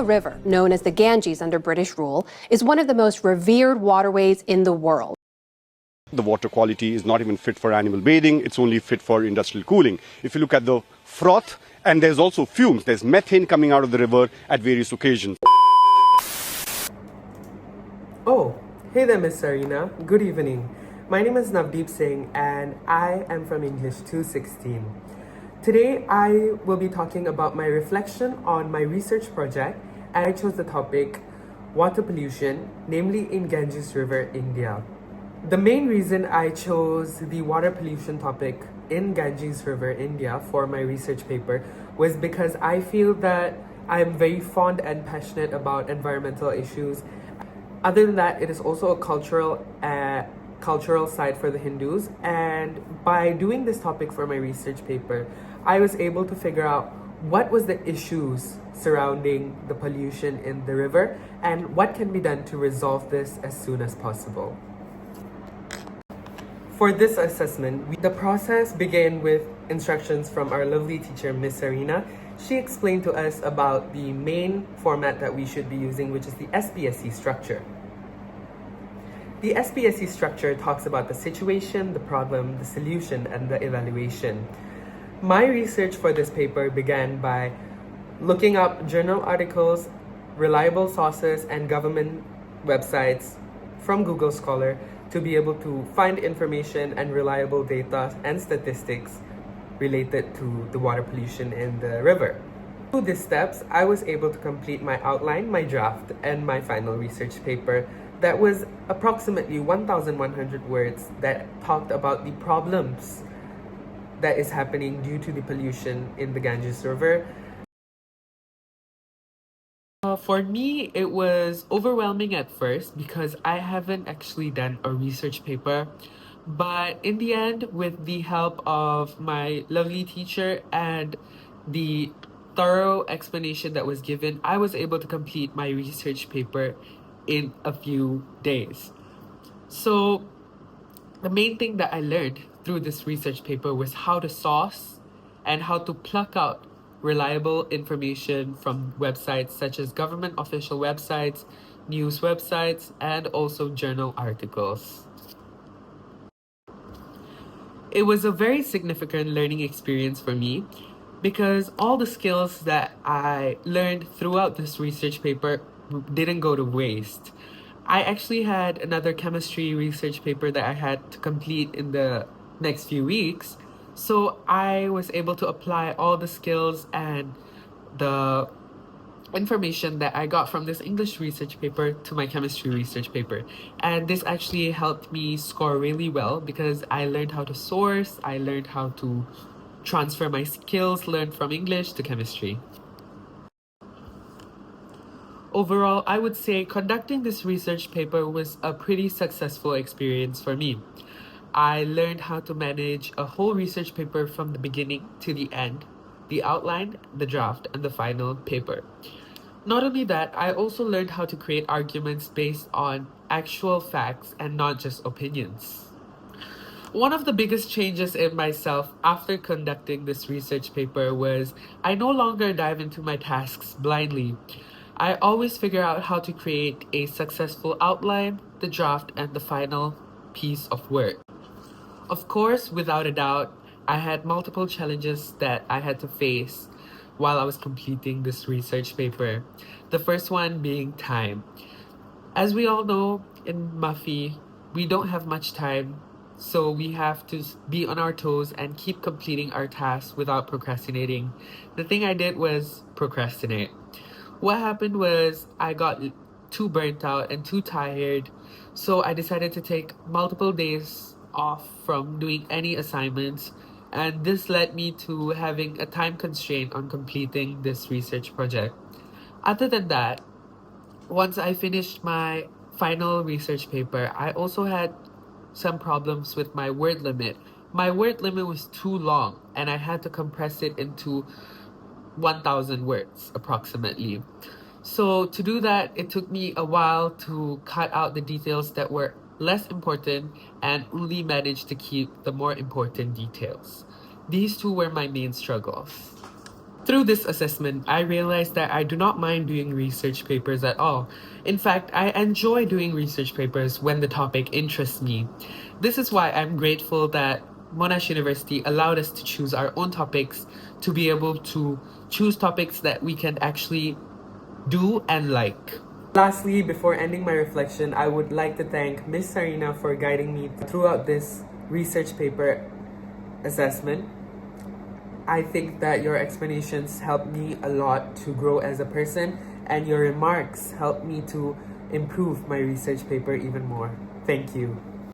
River, known as the Ganges under British rule, is one of the most revered waterways in the world. The water quality is not even fit for animal bathing, it's only fit for industrial cooling. If you look at the froth, and there's also fumes, there's methane coming out of the river at various occasions. Oh, hey there, Miss Sarina. Good evening. My name is Navdeep Singh and I am from English 216. Today, I will be talking about my reflection on my research project, and I chose the topic water pollution, namely in Ganges River, India. The main reason I chose the water pollution topic in Ganges River, India for my research paper was because I feel that I'm very fond and passionate about environmental issues. Other than that, it is also a cultural side for the Hindus, and by doing this topic for my research paper, I was able to figure out what was the issues surrounding the pollution in the river and what can be done to resolve this as soon as possible. For this assessment, the process began with instructions from our lovely teacher, Miss Sarina. She explained to us about the main format that we should be using, which is the SPSC structure. The SPSC structure talks about the situation, the problem, the solution, and the evaluation. My research for this paper began by looking up journal articles, reliable sources, and government websites from Google Scholar to be able to find information and reliable data and statistics related to the water pollution in the river. Through these steps, I was able to complete my outline, my draft, and my final research paper that was approximately 1,100 words that talked about the problems that is happening due to the pollution in the Ganges River. For me, it was overwhelming at first because I haven't actually done a research paper. But in the end, with the help of my lovely teacher and the thorough explanation that was given, I was able to complete my research paper in a few days. So the main thing that I learned through this research paper was how to source and how to pluck out reliable information from websites such as government official websites, news websites, and also journal articles. It was a very significant learning experience for me because all the skills that I learned throughout this research paper didn't go to waste. I actually had another chemistry research paper that I had to complete in the next few weeks. So I was able to apply all the skills and the information that I got from this English research paper to my chemistry research paper. And this actually helped me score really well because I learned how to source, I learned how to transfer my skills learned from English to chemistry. Overall, I would say conducting this research paper was a pretty successful experience for me. I learned how to manage a whole research paper from the beginning to the end, the outline, the draft, and the final paper. Not only that, I also learned how to create arguments based on actual facts and not just opinions. One of the biggest changes in myself after conducting this research paper was I no longer dive into my tasks blindly. I always figure out how to create a successful outline, the draft, and the final piece of work. Of course, without a doubt, I had multiple challenges that I had to face while I was completing this research paper. The first one being time. As we all know, in Mafi, we don't have much time, so we have to be on our toes and keep completing our tasks without procrastinating. The thing I did was procrastinate. What happened was I got too burnt out and too tired, so I decided to take multiple days off from doing any assignments, and this led me to having a time constraint on completing this research project. Other than that, once I finished my final research paper, I also had some problems with my word limit. My word limit was too long, and I had to compress it into 1,000 words approximately. So to do that, it took me a while to cut out the details that were less important and only managed to keep the more important details. These two were my main struggles. Through this assessment, I realized that I do not mind doing research papers at all. In fact, I enjoy doing research papers when the topic interests me. This is why I'm grateful that Monash University allowed us to choose our own topics, to be able to choose topics that we can actually do and like. Lastly, before ending my reflection, I would like to thank Ms. Sarina for guiding me throughout this research paper assessment. I think that your explanations helped me a lot to grow as a person, and your remarks helped me to improve my research paper even more. Thank you.